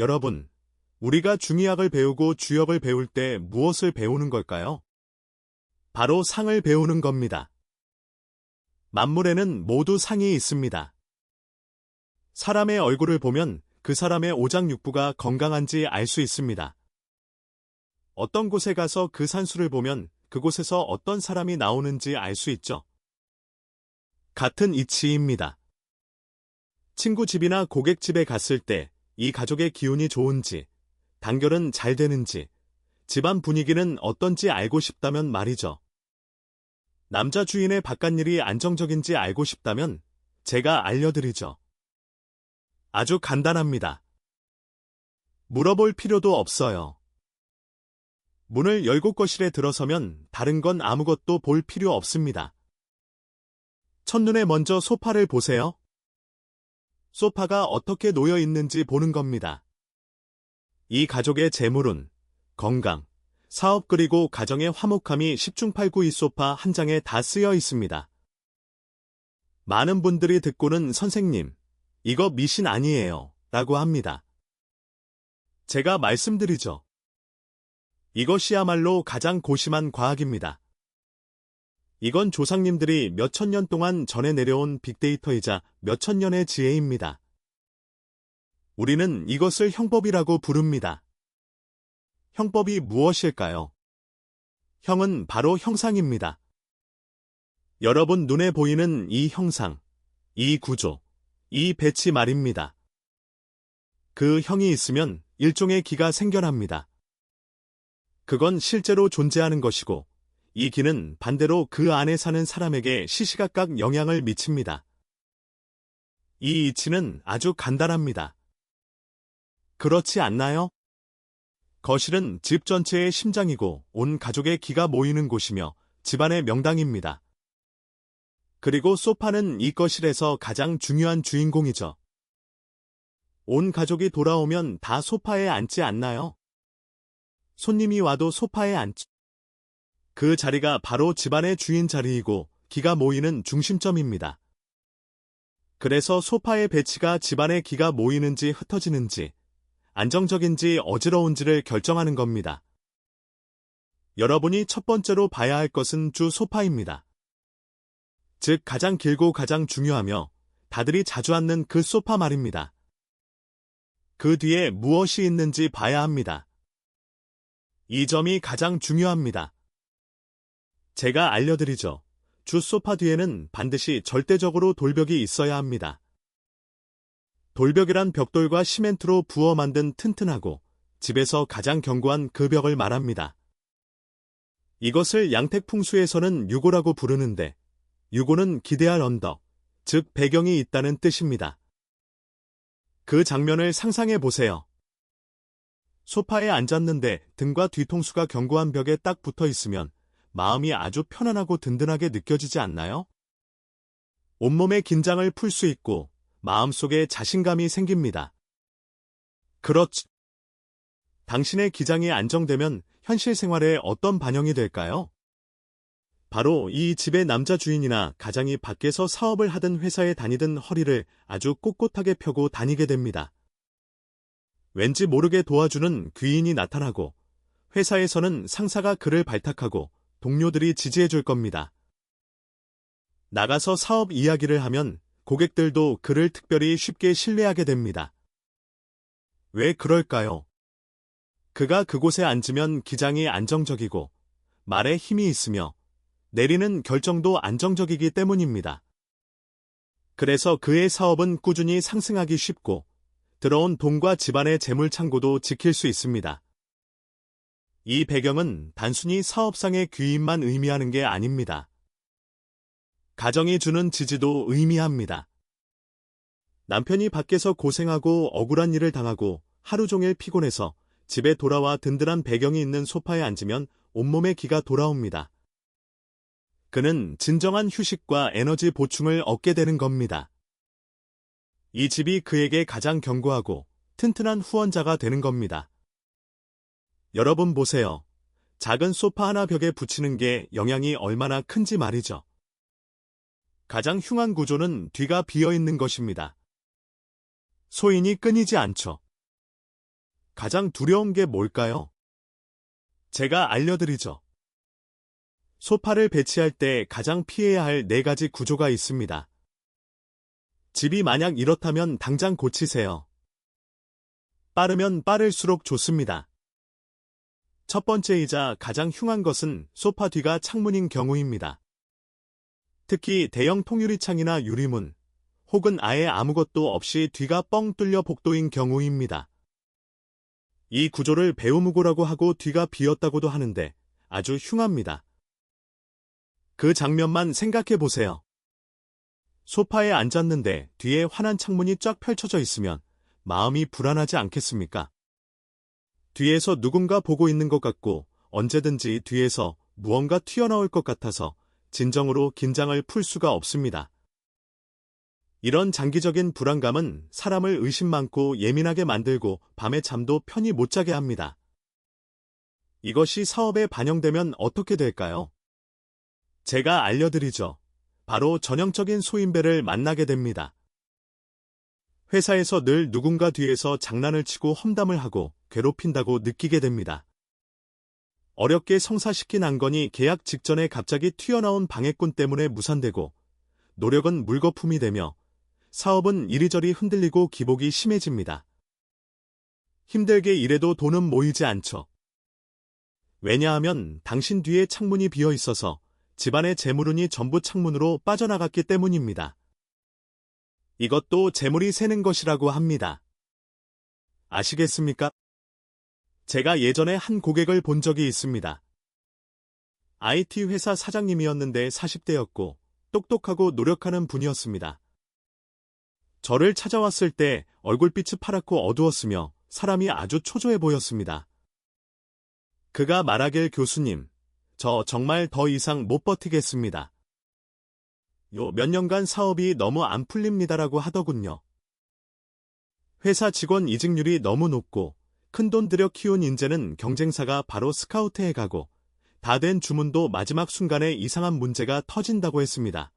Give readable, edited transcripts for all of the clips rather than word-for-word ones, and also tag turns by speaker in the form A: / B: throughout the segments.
A: 여러분, 우리가 중의학을 배우고 주역을 배울 때 무엇을 배우는 걸까요? 바로 상을 배우는 겁니다. 만물에는 모두 상이 있습니다. 사람의 얼굴을 보면 그 사람의 오장육부가 건강한지 알 수 있습니다. 어떤 곳에 가서 그 산수를 보면 그곳에서 어떤 사람이 나오는지 알 수 있죠. 같은 이치입니다. 친구 집이나 고객 집에 갔을 때 이 가족의 기운이 좋은지, 단결은 잘 되는지, 집안 분위기는 어떤지 알고 싶다면 말이죠. 남자 주인의 바깥일이 안정적인지 알고 싶다면 제가 알려드리죠. 아주 간단합니다. 물어볼 필요도 없어요. 문을 열고 거실에 들어서면 다른 건 아무것도 볼 필요 없습니다. 첫눈에 먼저 소파를 보세요. 소파가 어떻게 놓여 있는지 보는 겁니다. 이 가족의 재물운, 건강, 사업 그리고 가정의 화목함이 10중8구 이 소파 한 장에 다 쓰여 있습니다. 많은 분들이 듣고는 선생님, 이거 미신 아니에요 라고 합니다. 제가 말씀드리죠. 이것이야말로 가장 고심한 과학입니다. 이건 조상님들이 몇천 년 동안 전해 내려온 빅데이터이자 몇천 년의 지혜입니다. 우리는 이것을 형법이라고 부릅니다. 형법이 무엇일까요? 형은 바로 형상입니다. 여러분 눈에 보이는 이 형상, 이 구조, 이 배치 말입니다. 그 형이 있으면 일종의 기가 생겨납니다. 그건 실제로 존재하는 것이고 이 기는 반대로 그 안에 사는 사람에게 시시각각 영향을 미칩니다. 이 이치는 아주 간단합니다. 그렇지 않나요? 거실은 집 전체의 심장이고 온 가족의 기가 모이는 곳이며 집안의 명당입니다. 그리고 소파는 이 거실에서 가장 중요한 주인공이죠. 온 가족이 돌아오면 다 소파에 앉지 않나요? 손님이 와도 소파에 앉죠. 그 자리가 바로 집안의 주인 자리이고 기가 모이는 중심점입니다. 그래서 소파의 배치가 집안의 기가 모이는지 흩어지는지, 안정적인지 어지러운지를 결정하는 겁니다. 여러분이 첫 번째로 봐야 할 것은 주 소파입니다. 즉 가장 길고 가장 중요하며 다들이 자주 앉는 그 소파 말입니다. 그 뒤에 무엇이 있는지 봐야 합니다. 이 점이 가장 중요합니다. 제가 알려드리죠. 주 소파 뒤에는 반드시 절대적으로 돌벽이 있어야 합니다. 돌벽이란 벽돌과 시멘트로 부어 만든 튼튼하고 집에서 가장 견고한 그 벽을 말합니다. 이것을 양택풍수에서는 유고라고 부르는데 유고는 기대할 언덕, 즉 배경이 있다는 뜻입니다. 그 장면을 상상해 보세요. 소파에 앉았는데 등과 뒤통수가 견고한 벽에 딱 붙어 있으면 마음이 아주 편안하고 든든하게 느껴지지 않나요? 온몸의 긴장을 풀 수 있고 마음속에 자신감이 생깁니다. 그렇죠. 당신의 기장이 안정되면 현실 생활에 어떤 반영이 될까요? 바로 이 집의 남자 주인이나 가장이 밖에서 사업을 하든 회사에 다니든 허리를 아주 꼿꼿하게 펴고 다니게 됩니다. 왠지 모르게 도와주는 귀인이 나타나고 회사에서는 상사가 그를 발탁하고 동료들이 지지해 줄 겁니다. 나가서 사업 이야기를 하면 고객들도 그를 특별히 쉽게 신뢰하게 됩니다. 왜 그럴까요? 그가 그곳에 앉으면 기장이 안정적이고 말에 힘이 있으며 내리는 결정도 안정적이기 때문입니다. 그래서 그의 사업은 꾸준히 상승하기 쉽고 들어온 돈과 집안의 재물 창고도 지킬 수 있습니다. 이 배경은 단순히 사업상의 귀인만 의미하는 게 아닙니다. 가정이 주는 지지도 의미합니다. 남편이 밖에서 고생하고 억울한 일을 당하고 하루 종일 피곤해서 집에 돌아와 든든한 배경이 있는 소파에 앉으면 온몸에 기가 돌아옵니다. 그는 진정한 휴식과 에너지 보충을 얻게 되는 겁니다. 이 집이 그에게 가장 견고하고 튼튼한 후원자가 되는 겁니다. 여러분 보세요. 작은 소파 하나 벽에 붙이는 게 영향이 얼마나 큰지 말이죠. 가장 흉한 구조는 뒤가 비어 있는 것입니다. 소인이 끊이지 않죠. 가장 두려운 게 뭘까요? 제가 알려드리죠. 소파를 배치할 때 가장 피해야 할 4가지 구조가 있습니다. 집이 만약 이렇다면 당장 고치세요. 빠르면 빠를수록 좋습니다. 첫 번째이자 가장 흉한 것은 소파 뒤가 창문인 경우입니다. 특히 대형 통유리창이나 유리문, 혹은 아예 아무것도 없이 뒤가 뻥 뚫려 복도인 경우입니다. 이 구조를 배우무고라고 하고 뒤가 비었다고도 하는데 아주 흉합니다. 그 장면만 생각해 보세요. 소파에 앉았는데 뒤에 환한 창문이 쫙 펼쳐져 있으면 마음이 불안하지 않겠습니까? 뒤에서 누군가 보고 있는 것 같고 언제든지 뒤에서 무언가 튀어나올 것 같아서 진정으로 긴장을 풀 수가 없습니다. 이런 장기적인 불안감은 사람을 의심 많고 예민하게 만들고 밤에 잠도 편히 못 자게 합니다. 이것이 사업에 반영되면 어떻게 될까요? 제가 알려드리죠. 바로 전형적인 소인배를 만나게 됩니다. 회사에서 늘 누군가 뒤에서 장난을 치고 험담을 하고 괴롭힌다고 느끼게 됩니다. 어렵게 성사시킨 안건이 계약 직전에 갑자기 튀어나온 방해꾼 때문에 무산되고 노력은 물거품이 되며 사업은 이리저리 흔들리고 기복이 심해집니다. 힘들게 일해도 돈은 모이지 않죠. 왜냐하면 당신 뒤에 창문이 비어 있어서 집안의 재물운이 전부 창문으로 빠져나갔기 때문입니다. 이것도 재물이 새는 것이라고 합니다. 아시겠습니까? 제가 예전에 한 고객을 본 적이 있습니다. IT 회사 사장님이었는데 40대였고 똑똑하고 노력하는 분이었습니다. 저를 찾아왔을 때 얼굴빛이 파랗고 어두웠으며 사람이 아주 초조해 보였습니다. 그가 말하길 교수님, 저 정말 더 이상 못 버티겠습니다. 요 몇 년간 사업이 너무 안 풀립니다라고 하더군요. 회사 직원 이직률이 너무 높고 큰돈 들여 키운 인재는 경쟁사가 바로 스카우트해 가고 다 된 주문도 마지막 순간에 이상한 문제가 터진다고 했습니다.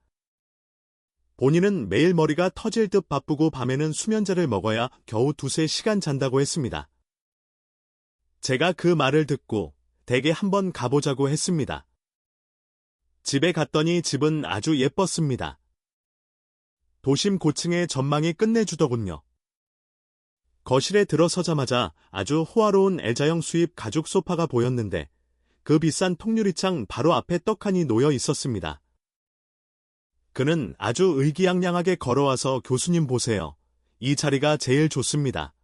A: 본인은 매일 머리가 터질 듯 바쁘고 밤에는 수면제를 먹어야 겨우 2~3시간 잔다고 했습니다. 제가 그 말을 듣고 댁에 한번 가보자고 했습니다. 집에 갔더니 집은 아주 예뻤습니다. 도심 고층의 전망이 끝내주더군요. 거실에 들어서자마자 아주 호화로운 L자형 수입 가죽 소파가 보였는데 그 비싼 통유리창 바로 앞에 떡하니 놓여 있었습니다. 그는 아주 의기양양하게 걸어와서 교수님 보세요. 이 자리가 제일 좋습니다.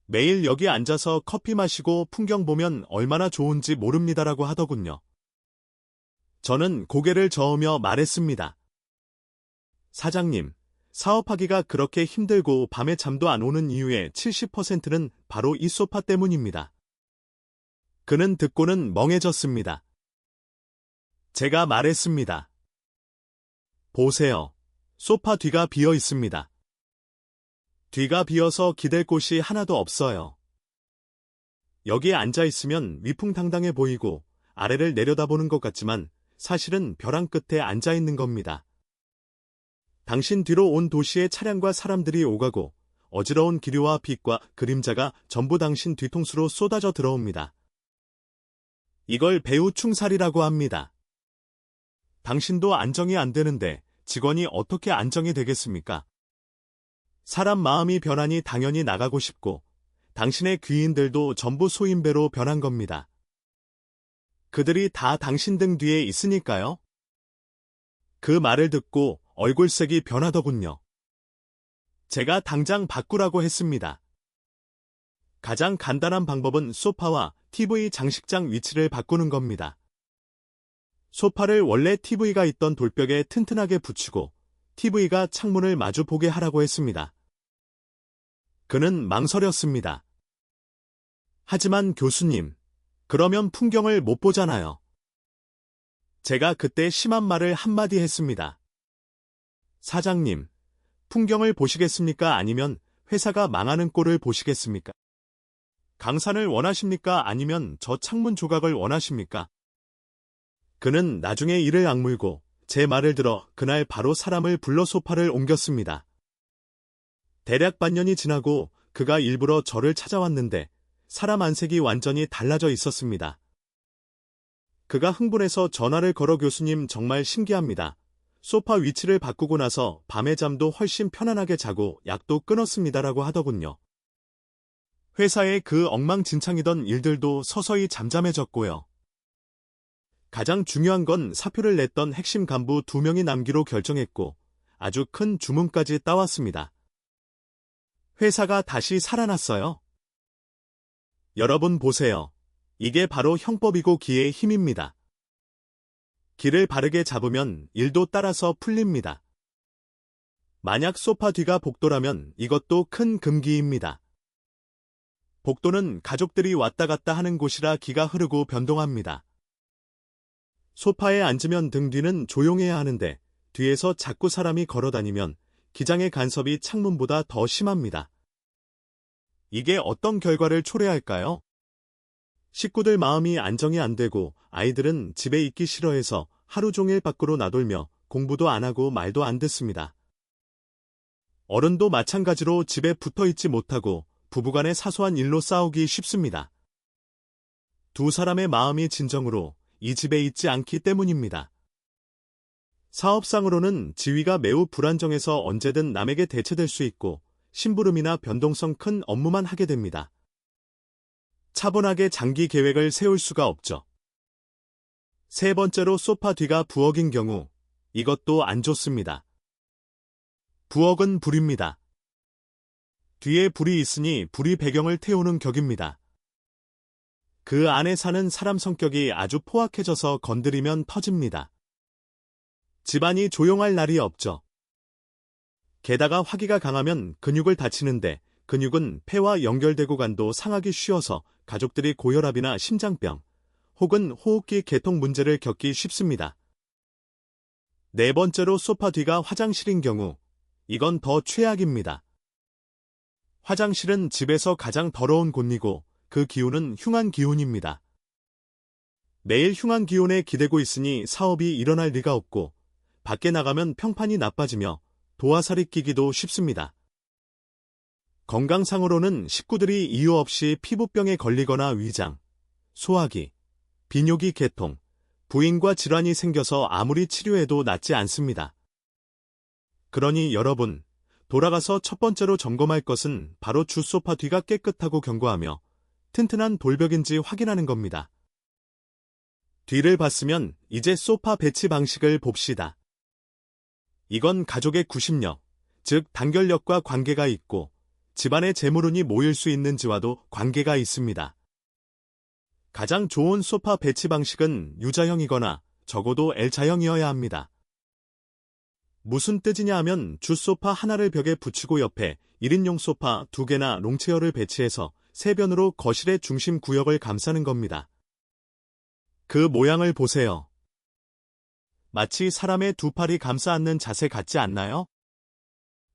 A: 매일 여기 앉아서 커피 마시고 풍경 보면 얼마나 좋은지 모릅니다라고 하더군요. 저는 고개를 저으며 말했습니다. 사장님, 사업하기가 그렇게 힘들고 밤에 잠도 안 오는 이유의 70%는 바로 이 소파 때문입니다. 그는 듣고는 멍해졌습니다. 제가 말했습니다. 보세요. 소파 뒤가 비어 있습니다. 뒤가 비어서 기댈 곳이 하나도 없어요. 여기에 앉아 있으면 위풍당당해 보이고 아래를 내려다보는 것 같지만 사실은 벼랑 끝에 앉아 있는 겁니다. 당신 뒤로 온 도시의 차량과 사람들이 오가고 어지러운 기류와 빛과 그림자가 전부 당신 뒤통수로 쏟아져 들어옵니다. 이걸 배우충살이라고 합니다. 당신도 안정이 안 되는데 직원이 어떻게 안정이 되겠습니까? 사람 마음이 변하니 당연히 나가고 싶고 당신의 귀인들도 전부 소인배로 변한 겁니다. 그들이 다 당신 등 뒤에 있으니까요. 그 말을 듣고 얼굴색이 변하더군요. 제가 당장 바꾸라고 했습니다. 가장 간단한 방법은 소파와 TV 장식장 위치를 바꾸는 겁니다. 소파를 원래 TV가 있던 돌벽에 튼튼하게 붙이고 TV가 창문을 마주 보게 하라고 했습니다. 그는 망설였습니다. 하지만 교수님, 그러면 풍경을 못 보잖아요. 제가 그때 심한 말을 한마디 했습니다. 사장님, 풍경을 보시겠습니까? 아니면 회사가 망하는 꼴을 보시겠습니까? 강산을 원하십니까? 아니면 저 창문 조각을 원하십니까? 그는 나중에 이를 악물고 제 말을 들어 그날 바로 사람을 불러 소파를 옮겼습니다. 대략 반년이 지나고 그가 일부러 저를 찾아왔는데 사람 안색이 완전히 달라져 있었습니다. 그가 흥분해서 전화를 걸어 교수님 정말 신기합니다. 소파 위치를 바꾸고 나서 밤에 잠도 훨씬 편안하게 자고 약도 끊었습니다라고 하더군요. 회사에 그 엉망진창이던 일들도 서서히 잠잠해졌고요. 가장 중요한 건 사표를 냈던 핵심 간부 2명이 남기로 결정했고 아주 큰 주문까지 따왔습니다. 회사가 다시 살아났어요. 여러분 보세요. 이게 바로 형법이고 기의 힘입니다. 기를 바르게 잡으면 일도 따라서 풀립니다. 만약 소파 뒤가 복도라면 이것도 큰 금기입니다. 복도는 가족들이 왔다 갔다 하는 곳이라 기가 흐르고 변동합니다. 소파에 앉으면 등 뒤는 조용해야 하는데 뒤에서 자꾸 사람이 걸어다니면 기장의 간섭이 창문보다 더 심합니다. 이게 어떤 결과를 초래할까요? 식구들 마음이 안정이 안 되고 아이들은 집에 있기 싫어해서 하루 종일 밖으로 나돌며 공부도 안 하고 말도 안 듣습니다. 어른도 마찬가지로 집에 붙어 있지 못하고 부부간의 사소한 일로 싸우기 쉽습니다. 두 사람의 마음이 진정으로 이 집에 있지 않기 때문입니다. 사업상으로는 지위가 매우 불안정해서 언제든 남에게 대체될 수 있고 심부름이나 변동성 큰 업무만 하게 됩니다. 차분하게 장기 계획을 세울 수가 없죠. 세 번째로 소파 뒤가 부엌인 경우 이것도 안 좋습니다. 부엌은 불입니다. 뒤에 불이 있으니 불이 배경을 태우는 격입니다. 그 안에 사는 사람 성격이 아주 포악해져서 건드리면 터집니다. 집안이 조용할 날이 없죠. 게다가 화기가 강하면 근육을 다치는데 근육은 폐와 연결되고 간도 상하기 쉬워서 가족들이 고혈압이나 심장병 혹은 호흡기 개통 문제를 겪기 쉽습니다. 네 번째로 소파 뒤가 화장실인 경우 이건 더 최악입니다. 화장실은 집에서 가장 더러운 곳이고 그 기운은 흉한 기운입니다. 매일 흉한 기운에 기대고 있으니 사업이 일어날 리가 없고 밖에 나가면 평판이 나빠지며 도화살이 끼기도 쉽습니다. 건강상으로는 식구들이 이유 없이 피부병에 걸리거나 위장, 소화기, 비뇨기 개통, 부인과 질환이 생겨서 아무리 치료해도 낫지 않습니다. 그러니 여러분, 돌아가서 첫 번째로 점검할 것은 바로 주소파 뒤가 깨끗하고 견고하며 튼튼한 돌벽인지 확인하는 겁니다. 뒤를 봤으면 이제 소파 배치 방식을 봅시다. 이건 가족의 구심력, 즉 단결력과 관계가 있고 집안의 재물운이 모일 수 있는지와도 관계가 있습니다. 가장 좋은 소파 배치 방식은 U자형이거나 적어도 L자형이어야 합니다. 무슨 뜻이냐 하면 주소파 하나를 벽에 붙이고 옆에 1인용 소파 2개나 롱체어를 배치해서 세변으로 거실의 중심 구역을 감싸는 겁니다. 그 모양을 보세요. 마치 사람의 두 팔이 감싸 안는 자세 같지 않나요?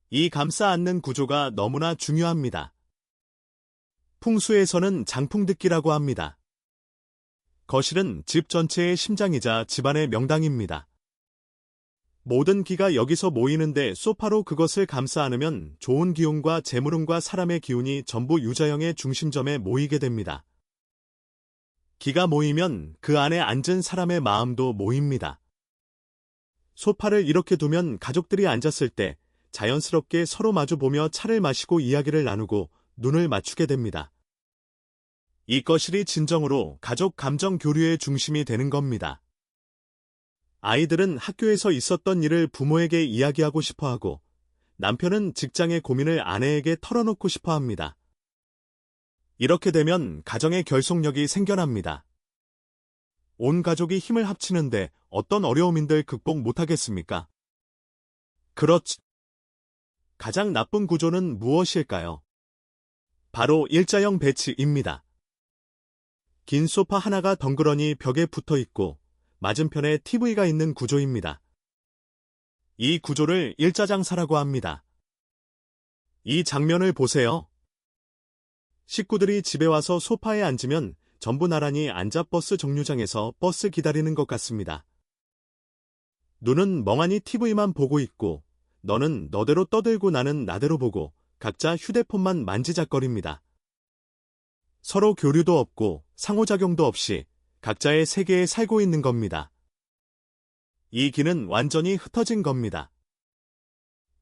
A: 이 감싸 안는 구조가 너무나 중요합니다. 풍수에서는 장풍듣기라고 합니다. 거실은 집 전체의 심장이자 집안의 명당입니다. 모든 기가 여기서 모이는데 소파로 그것을 감싸 안으면 좋은 기운과 재물운과 사람의 기운이 전부 유자형의 중심점에 모이게 됩니다. 기가 모이면 그 안에 앉은 사람의 마음도 모입니다. 소파를 이렇게 두면 가족들이 앉았을 때 자연스럽게 서로 마주보며 차를 마시고 이야기를 나누고 눈을 맞추게 됩니다. 이 거실이 진정으로 가족 감정 교류의 중심이 되는 겁니다. 아이들은 학교에서 있었던 일을 부모에게 이야기하고 싶어하고 남편은 직장의 고민을 아내에게 털어놓고 싶어합니다. 이렇게 되면 가정의 결속력이 생겨납니다. 온 가족이 힘을 합치는데 어떤 어려움인들 극복 못하겠습니까? 그렇지. 가장 나쁜 구조는 무엇일까요? 바로 일자형 배치입니다. 긴 소파 하나가 덩그러니 벽에 붙어 있고 맞은편에 TV가 있는 구조입니다. 이 구조를 일자장사라고 합니다. 이 장면을 보세요. 식구들이 집에 와서 소파에 앉으면 전부 나란히 앉아 버스 정류장에서 버스 기다리는 것 같습니다. 눈은 멍하니 TV만 보고 있고 너는 너대로 떠들고 나는 나대로 보고 각자 휴대폰만 만지작거립니다. 서로 교류도 없고 상호작용도 없이 각자의 세계에 살고 있는 겁니다. 이 기는 완전히 흩어진 겁니다.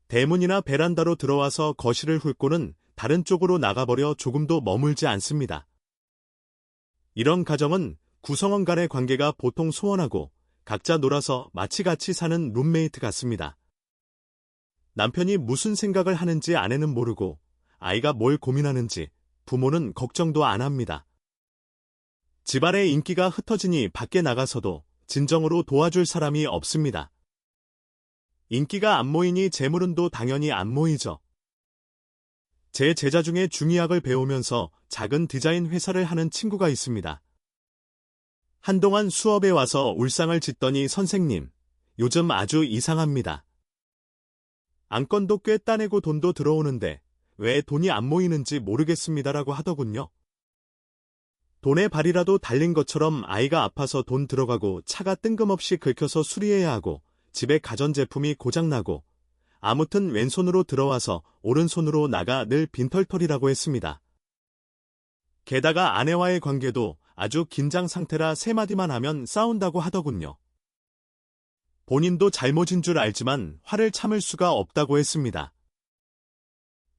A: 대문이나 베란다로 들어와서 거실을 훑고는 다른 쪽으로 나가버려 조금도 머물지 않습니다. 이런 가정은 구성원 간의 관계가 보통 소원하고 각자 놀아서 마치 같이 사는 룸메이트 같습니다. 남편이 무슨 생각을 하는지 아내는 모르고 아이가 뭘 고민하는지 부모는 걱정도 안 합니다. 집안의 인기가 흩어지니 밖에 나가서도 진정으로 도와줄 사람이 없습니다. 인기가 안 모이니 재물운도 당연히 안 모이죠. 제 제자 중에 중의학을 배우면서 작은 디자인 회사를 하는 친구가 있습니다. 한동안 수업에 와서 울상을 짓더니 선생님, 요즘 아주 이상합니다. 안건도 꽤 따내고 돈도 들어오는데 왜 돈이 안 모이는지 모르겠습니다라고 하더군요. 돈의 발이라도 달린 것처럼 아이가 아파서 돈 들어가고 차가 뜬금없이 긁혀서 수리해야 하고 집에 가전제품이 고장나고 아무튼 왼손으로 들어와서 오른손으로 나가 늘 빈털털이라고 했습니다. 게다가 아내와의 관계도 아주 긴장 상태라 세 마디만 하면 싸운다고 하더군요. 본인도 잘못인 줄 알지만 화를 참을 수가 없다고 했습니다.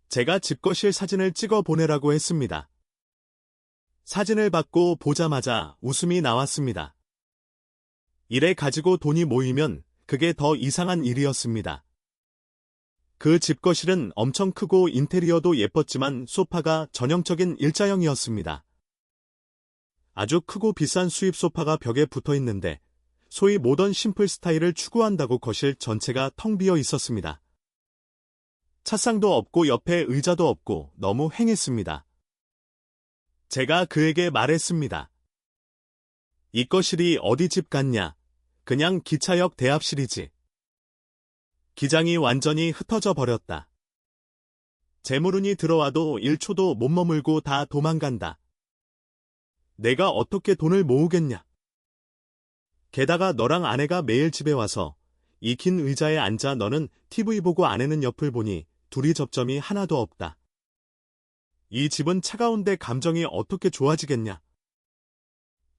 A: 제가 집거실 사진을 찍어 보내라고 했습니다. 사진을 받고 보자마자 웃음이 나왔습니다. 이래 가지고 돈이 모이면 그게 더 이상한 일이었습니다. 그 집거실은 엄청 크고 인테리어도 예뻤지만 소파가 전형적인 일자형이었습니다. 아주 크고 비싼 수입 소파가 벽에 붙어 있는데 소위 모던 심플 스타일을 추구한다고 거실 전체가 텅 비어 있었습니다. 차상도 없고 옆에 의자도 없고 너무 휑했습니다. 제가 그에게 말했습니다. 이 거실이 어디 집 같냐? 그냥 기차역 대합실이지. 기장이 완전히 흩어져 버렸다. 재물운이 들어와도 1초도 못 머물고 다 도망간다. 내가 어떻게 돈을 모으겠냐? 게다가 너랑 아내가 매일 집에 와서 이 긴 의자에 앉아 너는 TV 보고 아내는 옆을 보니 둘이 접점이 하나도 없다. 이 집은 차가운데 감정이 어떻게 좋아지겠냐?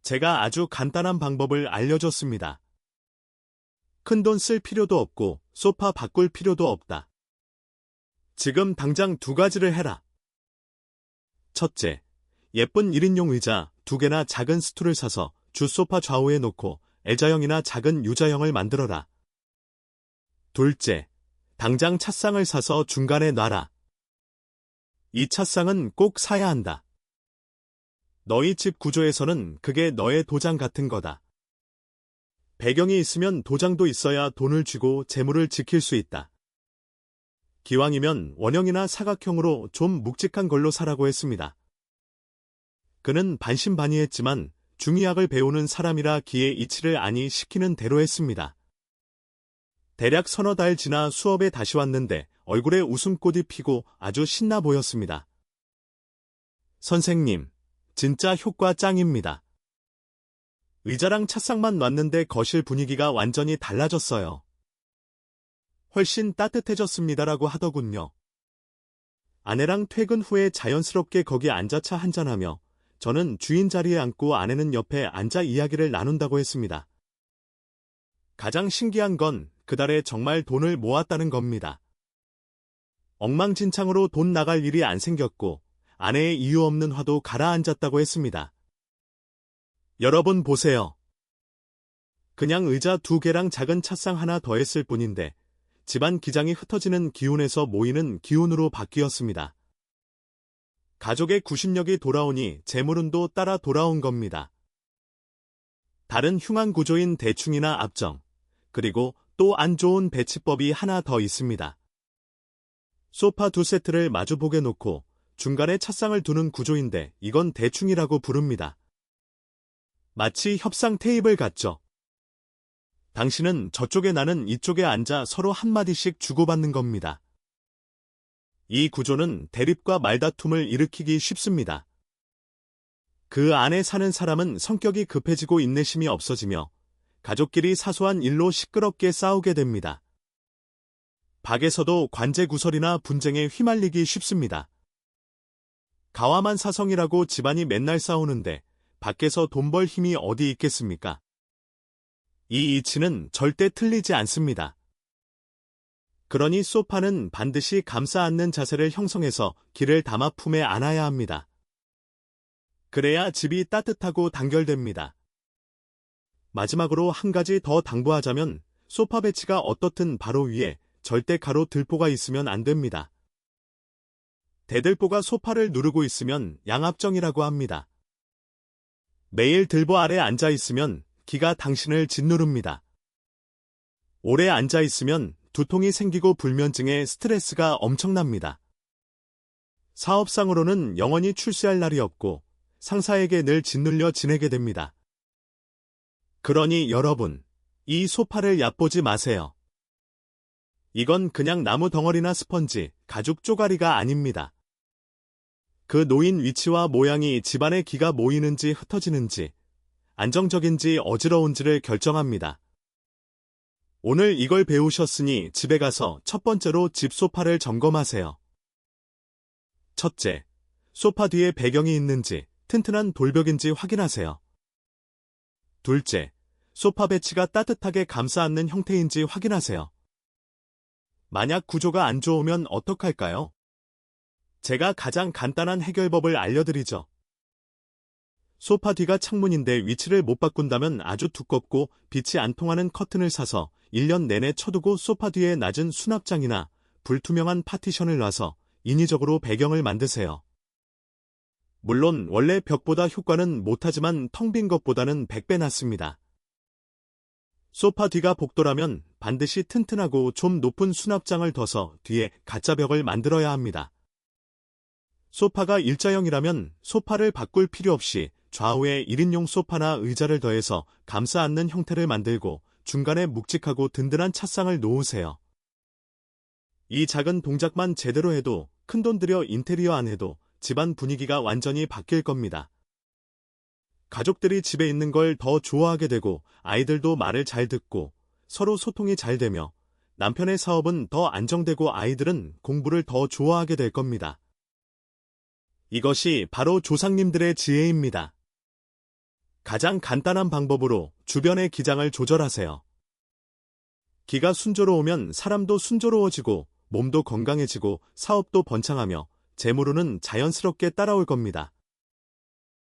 A: 제가 아주 간단한 방법을 알려줬습니다. 큰돈 쓸 필요도 없고 소파 바꿀 필요도 없다. 지금 당장 두 가지를 해라. 첫째, 예쁜 1인용 의자 2개나 작은 스툴을 사서 주 소파 좌우에 놓고 L자형이나 작은 U자형을 만들어라. 둘째, 당장 찻상을 사서 중간에 놔라. 이 찻상은 꼭 사야 한다. 너희 집 구조에서는 그게 너의 도장 같은 거다. 배경이 있으면 도장도 있어야 돈을 쥐고 재물을 지킬 수 있다. 기왕이면 원형이나 사각형으로 좀 묵직한 걸로 사라고 했습니다. 그는 반신반의했지만 중의학을 배우는 사람이라 기의 이치를 아니 시키는 대로 했습니다. 대략 서너 달 지나 수업에 다시 왔는데 얼굴에 웃음꽃이 피고 아주 신나 보였습니다. 선생님, 진짜 효과 짱입니다. 의자랑 찻상만 놨는데 거실 분위기가 완전히 달라졌어요. 훨씬 따뜻해졌습니다라고 하더군요. 아내랑 퇴근 후에 자연스럽게 거기 앉아 차 한잔하며 저는 주인 자리에 앉고 아내는 옆에 앉아 이야기를 나눈다고 했습니다. 가장 신기한 건 그달에 정말 돈을 모았다는 겁니다. 엉망진창으로 돈 나갈 일이 안 생겼고 아내의 이유 없는 화도 가라앉았다고 했습니다. 여러분 보세요. 그냥 의자 2개랑 작은 찻상 하나 더했을 뿐인데 집안 기장이 흩어지는 기운에서 모이는 기운으로 바뀌었습니다. 가족의 구심력이 돌아오니 재물운도 따라 돌아온 겁니다. 다른 흉한 구조인 대충이나 압정, 그리고 또 안 좋은 배치법이 하나 더 있습니다. 소파 2세트를 마주보게 놓고 중간에 찻상을 두는 구조인데 이건 대충이라고 부릅니다. 마치 협상 테이블 같죠? 당신은 저쪽에 나는 이쪽에 앉아 서로 한마디씩 주고받는 겁니다. 이 구조는 대립과 말다툼을 일으키기 쉽습니다. 그 안에 사는 사람은 성격이 급해지고 인내심이 없어지며 가족끼리 사소한 일로 시끄럽게 싸우게 됩니다. 밖에서도 관제 구설이나 분쟁에 휘말리기 쉽습니다. 가와만 사성이라고 집안이 맨날 싸우는데 밖에서 돈 벌 힘이 어디 있겠습니까? 이 이치는 절대 틀리지 않습니다. 그러니 소파는 반드시 감싸 안는 자세를 형성해서 기를 담아 품에 안아야 합니다. 그래야 집이 따뜻하고 단결됩니다. 마지막으로 한 가지 더 당부하자면 소파 배치가 어떻든 바로 위에 절대 가로 들보가 있으면 안 됩니다. 대들보가 소파를 누르고 있으면 양압정이라고 합니다. 매일 들보 아래 앉아 있으면 기가 당신을 짓누릅니다. 오래 앉아 있으면 두통이 생기고 불면증에 스트레스가 엄청납니다. 사업상으로는 영원히 출세할 날이 없고 상사에게 늘 짓눌려 지내게 됩니다. 그러니 여러분, 이 소파를 얕보지 마세요. 이건 그냥 나무 덩어리나 스펀지, 가죽 쪼가리가 아닙니다. 그 놓인 위치와 모양이 집안에 기가 모이는지 흩어지는지, 안정적인지 어지러운지를 결정합니다. 오늘 이걸 배우셨으니 집에 가서 첫 번째로 집 소파를 점검하세요. 첫째, 소파 뒤에 배경이 있는지, 튼튼한 돌벽인지 확인하세요. 둘째, 소파 배치가 따뜻하게 감싸 안는 형태인지 확인하세요. 만약 구조가 안 좋으면 어떡할까요? 제가 가장 간단한 해결법을 알려드리죠. 소파 뒤가 창문인데 위치를 못 바꾼다면 아주 두껍고 빛이 안 통하는 커튼을 사서 1년 내내 쳐두고 소파 뒤에 낮은 수납장이나 불투명한 파티션을 놔서 인위적으로 배경을 만드세요. 물론 원래 벽보다 효과는 못하지만 텅 빈 것보다는 100배 낫습니다. 소파 뒤가 복도라면 반드시 튼튼하고 좀 높은 수납장을 둬서 뒤에 가짜 벽을 만들어야 합니다. 소파가 일자형이라면 소파를 바꿀 필요 없이 좌우에 1인용 소파나 의자를 더해서 감싸 안는 형태를 만들고 중간에 묵직하고 든든한 찻상을 놓으세요. 이 작은 동작만 제대로 해도 큰돈 들여 인테리어 안 해도 집안 분위기가 완전히 바뀔 겁니다. 가족들이 집에 있는 걸 더 좋아하게 되고 아이들도 말을 잘 듣고 서로 소통이 잘 되며 남편의 사업은 더 안정되고 아이들은 공부를 더 좋아하게 될 겁니다. 이것이 바로 조상님들의 지혜입니다. 가장 간단한 방법으로 주변의 기장을 조절하세요. 기가 순조로우면 사람도 순조로워지고 몸도 건강해지고 사업도 번창하며 재물운은 자연스럽게 따라올 겁니다.